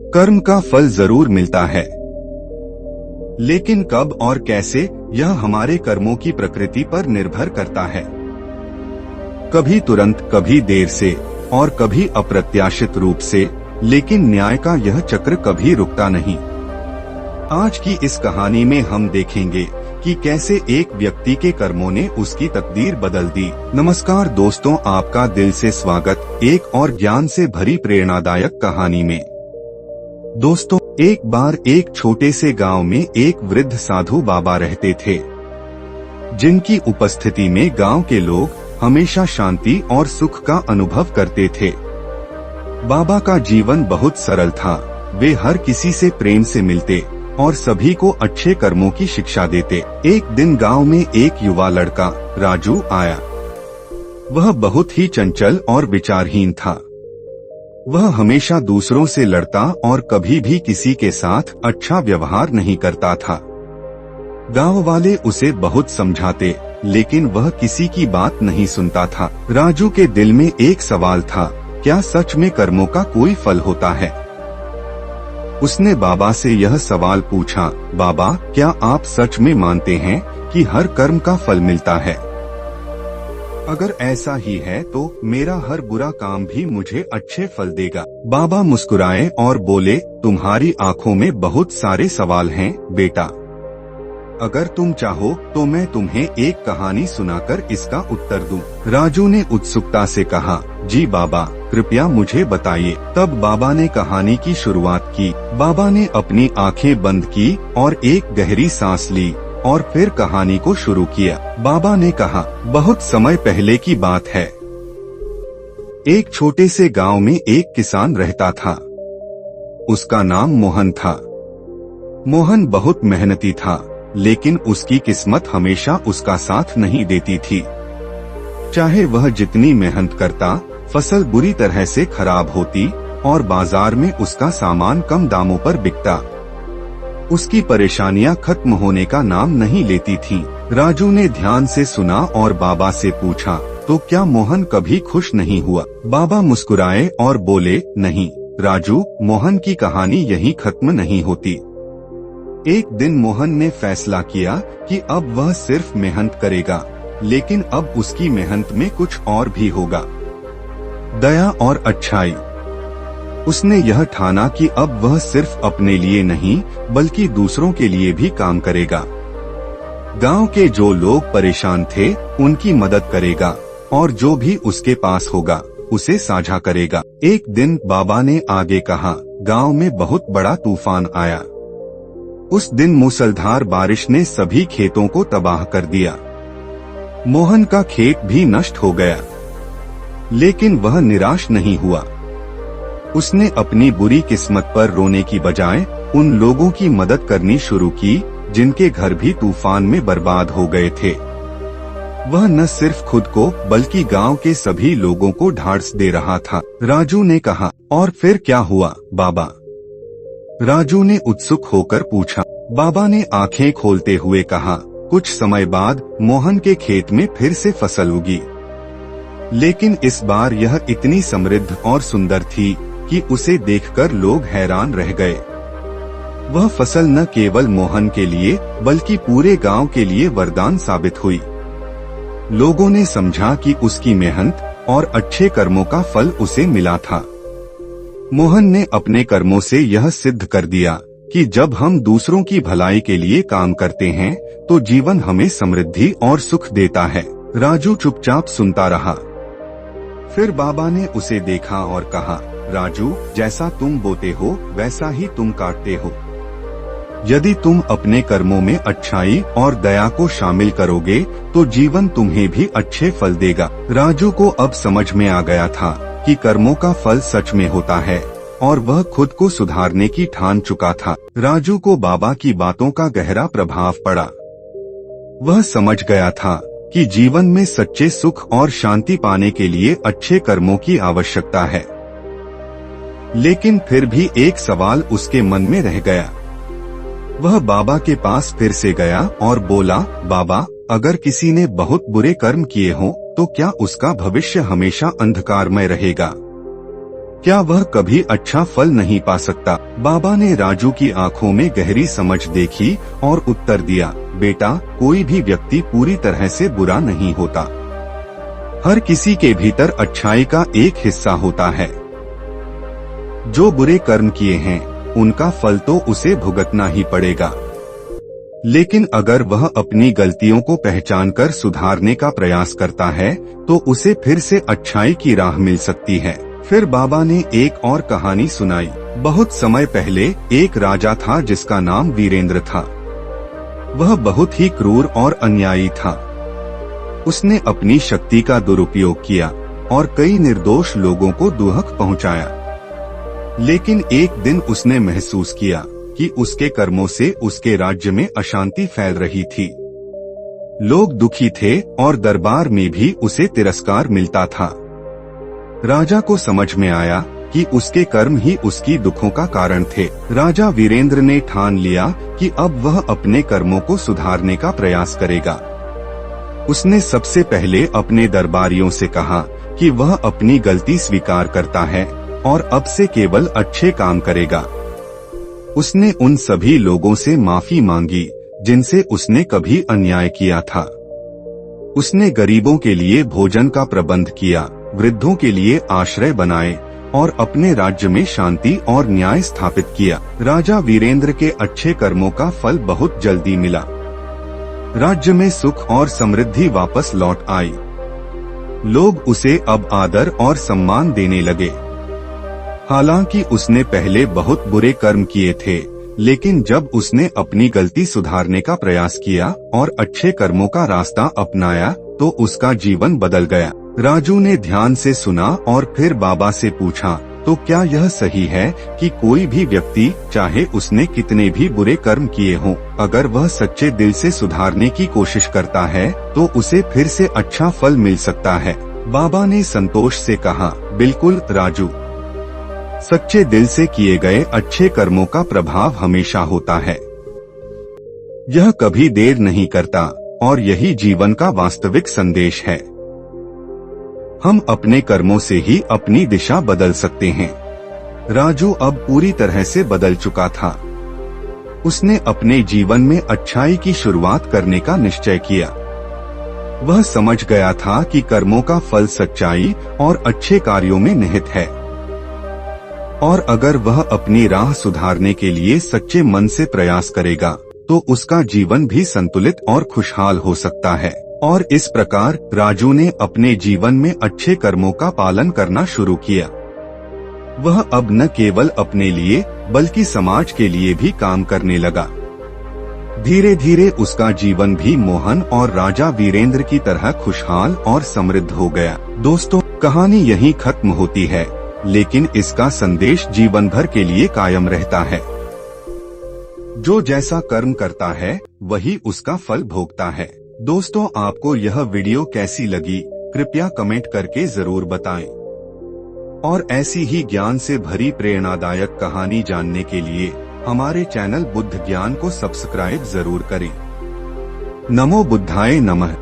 कर्म का फल जरूर मिलता है, लेकिन कब और कैसे यह हमारे कर्मों की प्रकृति पर निर्भर करता है। कभी तुरंत, कभी देर से और कभी अप्रत्याशित रूप से, लेकिन न्याय का यह चक्र कभी रुकता नहीं। आज की इस कहानी में हम देखेंगे कि कैसे एक व्यक्ति के कर्मों ने उसकी तकदीर बदल दी। नमस्कार दोस्तों, आपका दिल से स्वागत एक और ज्ञान से भरी प्रेरणादायक कहानी में। दोस्तों, एक बार एक छोटे से गांव में एक वृद्ध साधु बाबा रहते थे, जिनकी उपस्थिति में गांव के लोग हमेशा शांति और सुख का अनुभव करते थे। बाबा का जीवन बहुत सरल था। वे हर किसी से प्रेम से मिलते और सभी को अच्छे कर्मों की शिक्षा देते। एक दिन गांव में एक युवा लड़का राजू आया। वह बहुत ही चंचल और विचारहीन था। वह हमेशा दूसरों से लड़ता और कभी भी किसी के साथ अच्छा व्यवहार नहीं करता था। गांव वाले उसे बहुत समझाते, लेकिन वह किसी की बात नहीं सुनता था। राजू के दिल में एक सवाल था, क्या सच में कर्मों का कोई फल होता है? उसने बाबा से यह सवाल पूछा, बाबा, क्या आप सच में मानते हैं कि हर कर्म का फल मिलता है? अगर ऐसा ही है तो मेरा हर बुरा काम भी मुझे अच्छे फल देगा। बाबा मुस्कुराए और बोले, तुम्हारी आंखों में बहुत सारे सवाल हैं बेटा। अगर तुम चाहो तो मैं तुम्हें एक कहानी सुनाकर इसका उत्तर दूं। राजू ने उत्सुकता से कहा, जी बाबा, कृपया मुझे बताइए। तब बाबा ने कहानी की शुरुआत की। बाबा ने अपनी आंखें बंद की और एक गहरी सांस ली और फिर कहानी को शुरू किया। बाबा ने कहा, बहुत समय पहले की बात है। एक छोटे से गांव में एक किसान रहता था। उसका नाम मोहन था। मोहन बहुत मेहनती था, लेकिन उसकी किस्मत हमेशा उसका साथ नहीं देती थी। चाहे वह जितनी मेहनत करता, फसल बुरी तरह से खराब होती और बाजार में उसका सामान कम दामों पर बिकता। उसकी परेशानियां खत्म होने का नाम नहीं लेती थीं। राजू ने ध्यान से सुना और बाबा से पूछा, तो क्या मोहन कभी खुश नहीं हुआ? बाबा मुस्कुराए और बोले, नहीं राजू, मोहन की कहानी यहीं खत्म नहीं होती। एक दिन मोहन ने फैसला किया कि अब वह सिर्फ मेहनत करेगा, लेकिन अब उसकी मेहनत में कुछ और भी होगा, दया और अच्छाई। उसने यह ठाना कि अब वह सिर्फ अपने लिए नहीं बल्कि दूसरों के लिए भी काम करेगा। गांव के जो लोग परेशान थे उनकी मदद करेगा और जो भी उसके पास होगा उसे साझा करेगा। एक दिन बाबा ने आगे कहा, गांव में बहुत बड़ा तूफान आया। उस दिन मूसलाधार बारिश ने सभी खेतों को तबाह कर दिया। मोहन का खेत भी नष्ट हो गया, लेकिन वह निराश नहीं हुआ। उसने अपनी बुरी किस्मत पर रोने की बजाय उन लोगों की मदद करनी शुरू की जिनके घर भी तूफान में बर्बाद हो गए थे। वह न सिर्फ खुद को बल्कि गांव के सभी लोगों को ढांढस दे रहा था। राजू ने कहा, और फिर क्या हुआ बाबा? राजू ने उत्सुक होकर पूछा। बाबा ने आंखें खोलते हुए कहा, कुछ समय बाद मोहन के खेत में फिर से फसल उगी, लेकिन इस बार यह इतनी समृद्ध और सुंदर थी कि उसे देखकर लोग हैरान रह गए। वह फसल न केवल मोहन के लिए बल्कि पूरे गांव के लिए वरदान साबित हुई। लोगों ने समझा कि उसकी मेहनत और अच्छे कर्मों का फल उसे मिला था। मोहन ने अपने कर्मों से यह सिद्ध कर दिया कि जब हम दूसरों की भलाई के लिए काम करते हैं तो जीवन हमें समृद्धि और सुख देता है। राजू चुपचाप सुनता रहा। फिर बाबा ने उसे देखा और कहा, राजू, जैसा तुम बोते हो वैसा ही तुम काटते हो। यदि तुम अपने कर्मों में अच्छाई और दया को शामिल करोगे तो जीवन तुम्हें भी अच्छे फल देगा। राजू को अब समझ में आ गया था कि कर्मों का फल सच में होता है और वह खुद को सुधारने की ठान चुका था। राजू को बाबा की बातों का गहरा प्रभाव पड़ा। वह समझ गया था कि जीवन में सच्चे सुख और शांति पाने के लिए अच्छे कर्मों की आवश्यकता है। लेकिन फिर भी एक सवाल उसके मन में रह गया। वह बाबा के पास फिर से गया और बोला, बाबा, अगर किसी ने बहुत बुरे कर्म किए हों तो क्या उसका भविष्य हमेशा अंधकारमय रहेगा? क्या वह कभी अच्छा फल नहीं पा सकता? बाबा ने राजू की आंखों में गहरी समझ देखी और उत्तर दिया, बेटा, कोई भी व्यक्ति पूरी तरह से बुरा नहीं होता। हर किसी के भीतर अच्छाई का एक हिस्सा होता है। जो बुरे कर्म किए हैं उनका फल तो उसे भुगतना ही पड़ेगा, लेकिन अगर वह अपनी गलतियों को पहचानकर सुधारने का प्रयास करता है तो उसे फिर से अच्छाई की राह मिल सकती है। फिर बाबा ने एक और कहानी सुनाई। बहुत समय पहले एक राजा था जिसका नाम वीरेंद्र था। वह बहुत ही क्रूर और अन्यायी था। उसने अपनी शक्ति का दुरुपयोग किया और कई निर्दोष लोगों को दुहक पहुंचाया। लेकिन एक दिन उसने महसूस किया कि उसके कर्मों से उसके राज्य में अशांति फैल रही थी। लोग दुखी थे और दरबार में भी उसे तिरस्कार मिलता था। राजा को समझ में आया कि उसके कर्म ही उसकी दुखों का कारण थे। राजा वीरेंद्र ने ठान लिया कि अब वह अपने कर्मों को सुधारने का प्रयास करेगा। उसने सबसे पहले अपने दरबारियों से कहा कि वह अपनी गलती स्वीकार करता है और अब से केवल अच्छे काम करेगा। उसने उन सभी लोगों से माफी मांगी जिनसे उसने कभी अन्याय किया था। उसने गरीबों के लिए भोजन का प्रबंध किया, वृद्धों के लिए आश्रय बनाए और अपने राज्य में शांति और न्याय स्थापित किया। राजा वीरेंद्र के अच्छे कर्मों का फल बहुत जल्दी मिला। राज्य में सुख और समृद्धि वापस लौट आई। लोग उसे अब आदर और सम्मान देने लगे। हालांकि उसने पहले बहुत बुरे कर्म किए थे, लेकिन जब उसने अपनी गलती सुधारने का प्रयास किया और अच्छे कर्मों का रास्ता अपनाया तो उसका जीवन बदल गया। राजू ने ध्यान से सुना और फिर बाबा से पूछा, तो क्या यह सही है कि कोई भी व्यक्ति, चाहे उसने कितने भी बुरे कर्म किए हों, अगर वह सच्चे दिल से सुधारने की कोशिश करता है तो उसे फिर से अच्छा फल मिल सकता है? बाबा ने संतोष से कहा, बिल्कुल राजू, सच्चे दिल से किए गए अच्छे कर्मों का प्रभाव हमेशा होता है। यह कभी देर नहीं करता और यही जीवन का वास्तविक संदेश है। हम अपने कर्मों से ही अपनी दिशा बदल सकते हैं। राजू अब पूरी तरह से बदल चुका था। उसने अपने जीवन में अच्छाई की शुरुआत करने का निश्चय किया। वह समझ गया था कि कर्मों का फल सच्चाई और अच्छे कार्यों में निहित है, और अगर वह अपनी राह सुधारने के लिए सच्चे मन से प्रयास करेगा तो उसका जीवन भी संतुलित और खुशहाल हो सकता है। और इस प्रकार राजू ने अपने जीवन में अच्छे कर्मों का पालन करना शुरू किया। वह अब न केवल अपने लिए बल्कि समाज के लिए भी काम करने लगा। धीरे धीरे उसका जीवन भी मोहन और राजा वीरेंद्र की तरह खुशहाल और समृद्ध हो गया। दोस्तों, कहानी यहीं खत्म होती है, लेकिन इसका संदेश जीवन भर के लिए कायम रहता है। जो जैसा कर्म करता है वही उसका फल भोगता है। दोस्तों, आपको यह वीडियो कैसी लगी कृपया कमेंट करके जरूर बताएं। और ऐसी ही ज्ञान से भरी प्रेरणादायक कहानी जानने के लिए हमारे चैनल बुद्ध ज्ञान को सब्सक्राइब जरूर करें। नमो बुद्धाय नमः।